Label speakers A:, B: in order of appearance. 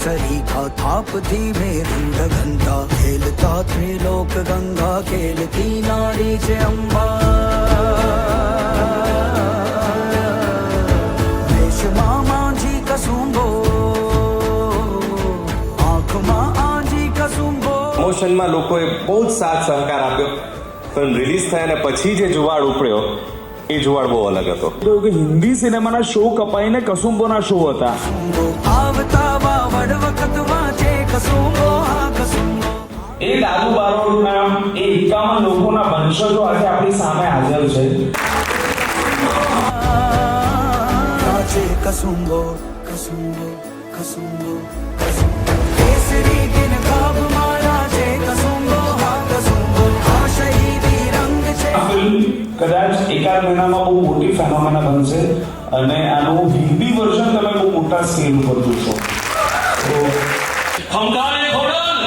A: केसरी का थाप थी मेरुंड गंगा खेलता त्रिलोक गंगा खेलती नारी चे अम्बा देश मामा जी कसुंबो आंखमा आजी कसुंबो
B: પ્રમોશનમાં લોકોએ બહુ જ સાથ સહકાર આપ્યો, પણ રિલીઝ થયા ને પછી જે જુવાળ ઉપડ્યો એ જુવાળ બહુ અલગ હતો.
C: તો કે હિન્દી સિનેમાના શો કપાઈને કસુંબોના શો હતા.
A: આવતા વાવડ વખત વાંચે કસુંબો હા કસુંબો
C: એ દાદુ બારોટના એ 51 લોકોના વંશજો આજે આપણી સામે હાજર છે.
A: વાંચે કસુંબો કસુંબો કસુંબો કેસરી દિન ખાબ મારા છે કસુંબો હા કસુંબો આ શહીદી રંગ છે.
C: આ ફિલ્મ કદાચ એકાદ મહિનામાં બહુ મોટી ફેનોમેના બનશે અને આનું હિન્દી વર્ઝન તમે બહુ મોટા સ્કેલ ઉપર જોશો. તો
D: હમકારે ખોડલ